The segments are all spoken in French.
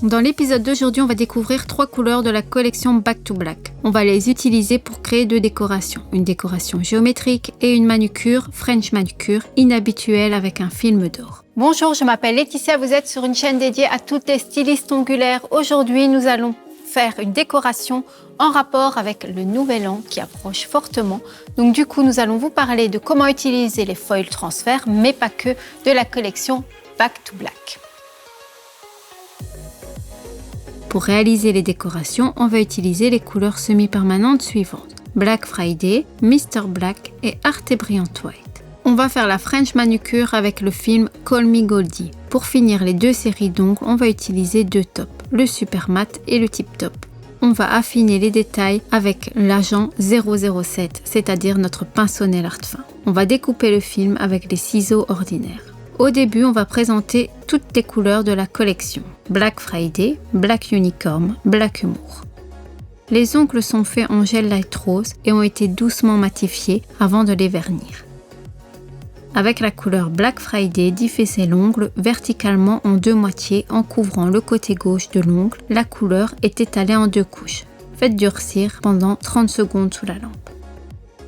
Dans l'épisode d'aujourd'hui, on va découvrir 3 couleurs de la collection Back to Black. On va les utiliser pour créer 2 décorations. Une décoration géométrique et une manucure, French manucure, inhabituelle avec un film d'or. Bonjour, je m'appelle Laetitia, vous êtes sur une chaîne dédiée à toutes les stylistes ongulaires. Aujourd'hui, nous allons faire une décoration en rapport avec le nouvel an qui approche fortement. Donc du coup, nous allons vous parler de comment utiliser les foils transfert, mais pas que, de la collection Back to Black. Pour réaliser les décorations, on va utiliser les couleurs semi-permanentes suivantes. Black Friday, Mr. Black et Arte Brilliant White. On va faire la French manucure avec le film Call Me Goldie. Pour finir les 2 séries d'ongles, on va utiliser 2 tops, le Super Matte et le Tip Top. On va affiner les détails avec l'agent 007, c'est-à-dire notre pinceau nail art fin. On va découper le film avec les ciseaux ordinaires. Au début, on va présenter toutes les couleurs de la collection. Black Friday, Black Unicorn, Black Humour. Les ongles sont faits en gel light rose et ont été doucement matifiés avant de les vernir. Avec la couleur Black Friday, diffusez l'ongle verticalement en 2 moitiés en couvrant le côté gauche de l'ongle. La couleur est étalée en 2 couches. Faites durcir pendant 30 secondes sous la lampe.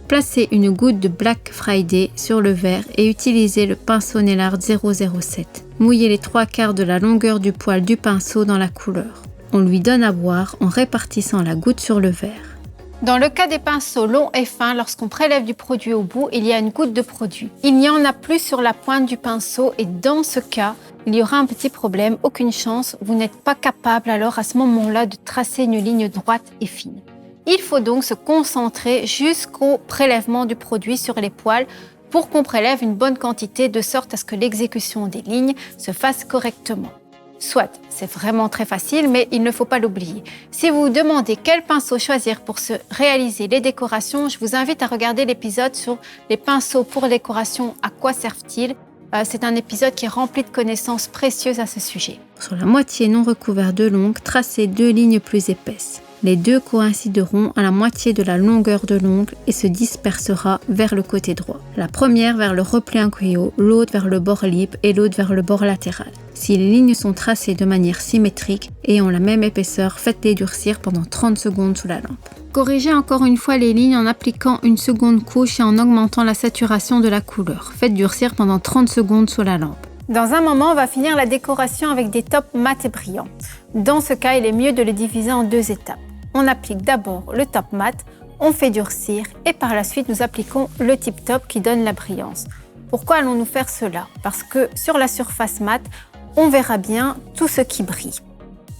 Placez une goutte de Black Friday sur le verre et utilisez le pinceau nail art 007. Mouillez les 3/4 de la longueur du poil du pinceau dans la couleur. On lui donne à boire en répartissant la goutte sur le verre. Dans le cas des pinceaux longs et fins, lorsqu'on prélève du produit au bout, il y a une goutte de produit. Il n'y en a plus sur la pointe du pinceau et dans ce cas, il y aura un petit problème, aucune chance, vous n'êtes pas capable alors à ce moment-là de tracer une ligne droite et fine. Il faut donc se concentrer jusqu'au prélèvement du produit sur les poils pour qu'on prélève une bonne quantité de sorte à ce que l'exécution des lignes se fasse correctement. Soit, c'est vraiment très facile, mais il ne faut pas l'oublier. Si vous vous demandez quel pinceau choisir pour se réaliser les décorations, je vous invite à regarder l'épisode sur les pinceaux pour décoration, à quoi servent-ils. C'est un épisode qui est rempli de connaissances précieuses à ce sujet. Sur la moitié non recouverte de l'ongle, tracez 2 lignes plus épaisses. Les 2 coïncideront à la moitié de la longueur de l'ongle et se dispersera vers le côté droit. La première vers le repli incuyot, l'autre vers le bord libre et l'autre vers le bord latéral. Si les lignes sont tracées de manière symétrique et ont la même épaisseur, faites-les durcir pendant 30 secondes sous la lampe. Corrigez encore une fois les lignes en appliquant une seconde couche et en augmentant la saturation de la couleur. Faites durcir pendant 30 secondes sous la lampe. Dans un moment, on va finir la décoration avec des tops mat et brillants. Dans ce cas, il est mieux de les diviser en 2 étapes. On applique d'abord le top mat, on fait durcir et par la suite, nous appliquons le tip top qui donne la brillance. Pourquoi allons-nous faire cela? Parce que sur la surface mat, on verra bien tout ce qui brille.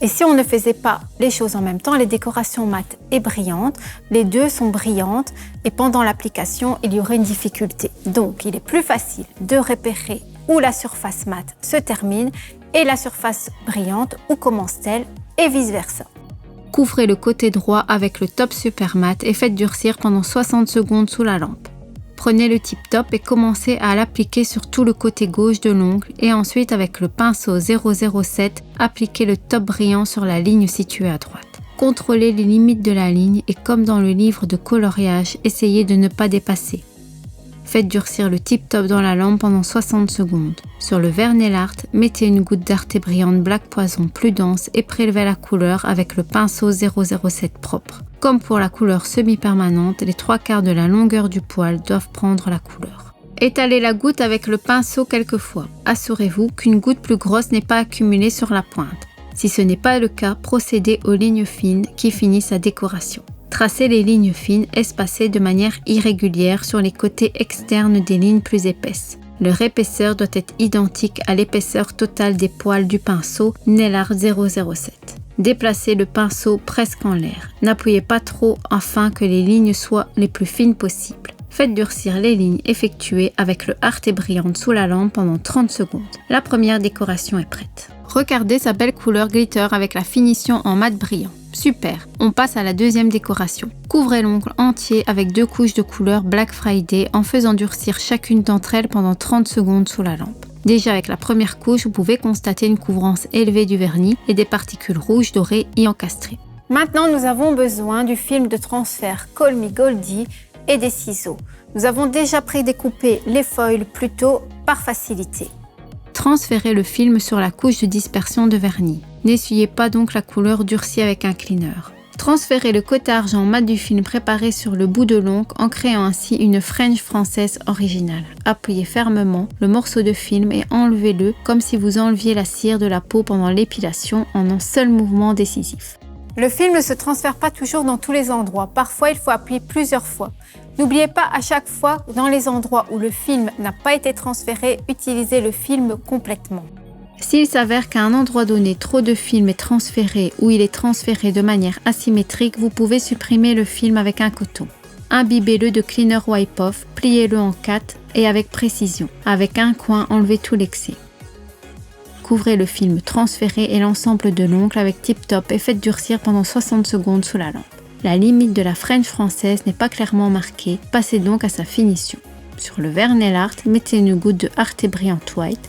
Et si on ne faisait pas les choses en même temps, les décorations mat et brillantes, les 2 sont brillantes et pendant l'application, il y aurait une difficulté. Donc, il est plus facile de repérer où la surface mat se termine et la surface brillante où commence-t-elle et vice-versa. Couvrez le côté droit avec le top super mat et faites durcir pendant 60 secondes sous la lampe. Prenez le tip top et commencez à l'appliquer sur tout le côté gauche de l'ongle et ensuite avec le pinceau 007, appliquez le top brillant sur la ligne située à droite. Contrôlez les limites de la ligne et comme dans le livre de coloriage, essayez de ne pas dépasser. Faites durcir le tip top dans la lampe pendant 60 secondes. Sur le verre nail art, mettez une goutte d'Arte brillante Black Poison plus dense et prélevez la couleur avec le pinceau 007 propre. Comme pour la couleur semi-permanente, les 3/4 de la longueur du poil doivent prendre la couleur. Étalez la goutte avec le pinceau quelques fois. Assurez-vous qu'une goutte plus grosse n'est pas accumulée sur la pointe. Si ce n'est pas le cas, procédez aux lignes fines qui finissent la décoration. Tracez les lignes fines espacées de manière irrégulière sur les côtés externes des lignes plus épaisses. Leur épaisseur doit être identique à l'épaisseur totale des poils du pinceau nail art 007. Déplacez le pinceau presque en l'air. N'appuyez pas trop afin que les lignes soient les plus fines possibles. Faites durcir les lignes effectuées avec le Arte brillante sous la lampe pendant 30 secondes. La première décoration est prête. Regardez sa belle couleur glitter avec la finition en mat brillant. Super, on passe à la deuxième décoration. Couvrez l'ongle entier avec 2 couches de couleur Black Friday en faisant durcir chacune d'entre elles pendant 30 secondes sous la lampe. Déjà avec la première couche, vous pouvez constater une couvrance élevée du vernis et des particules rouges dorées y encastrées. Maintenant, nous avons besoin du film de transfert Call Me Goldie et des ciseaux. Nous avons déjà prédécoupé les foils plus tôt par facilité. Transférez le film sur la couche de dispersion de vernis. N'essuyez pas donc la couleur durcie avec un cleaner. Transférez le côté argent mat du film préparé sur le bout de l'ongle en créant ainsi une French française originale. Appuyez fermement le morceau de film et enlevez-le comme si vous enleviez la cire de la peau pendant l'épilation en un seul mouvement décisif. Le film ne se transfère pas toujours dans tous les endroits. Parfois, il faut appuyer plusieurs fois. N'oubliez pas à chaque fois, dans les endroits où le film n'a pas été transféré, utilisez le film complètement. S'il s'avère qu'à un endroit donné, trop de film est transféré ou il est transféré de manière asymétrique, vous pouvez supprimer le film avec un coton. Imbibez-le de cleaner wipe-off, pliez-le en 4 et avec précision. Avec un coin, enlevez tout l'excès. Couvrez le film transféré et l'ensemble de l'ongle avec Tip Top et faites durcir pendant 60 secondes sous la lampe. La limite de la French française n'est pas clairement marquée, passez donc à sa finition. Sur le verre nail art, mettez une goutte de Arte Brilliant White.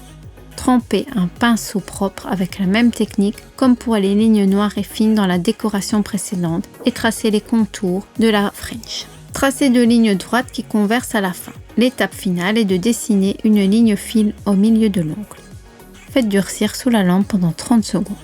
Trempez un pinceau propre avec la même technique comme pour les lignes noires et fines dans la décoration précédente et tracez les contours de la French. Tracez 2 lignes droites qui convergent à la fin. L'étape finale est de dessiner une ligne fine au milieu de l'ongle. Faites durcir sous la lampe pendant 30 secondes.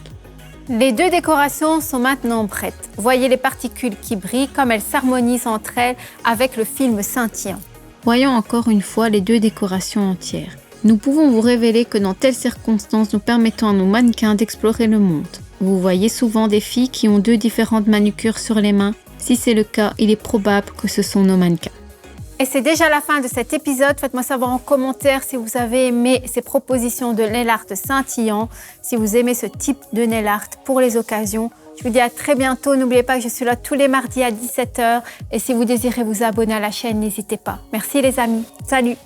Les 2 décorations sont maintenant prêtes. Voyez les particules qui brillent comme elles s'harmonisent entre elles avec le film scintillant. Voyons encore une fois les 2 décorations entières. Nous pouvons vous révéler que dans telles circonstances, nous permettons à nos mannequins d'explorer le monde. Vous voyez souvent des filles qui ont 2 différentes manucures sur les mains. Si c'est le cas, il est probable que ce sont nos mannequins. Et c'est déjà la fin de cet épisode. Faites-moi savoir en commentaire si vous avez aimé ces propositions de nail art scintillant, si vous aimez ce type de nail art pour les occasions. Je vous dis à très bientôt. N'oubliez pas que je suis là tous les mardis à 17h. Et si vous désirez vous abonner à la chaîne, n'hésitez pas. Merci les amis. Salut!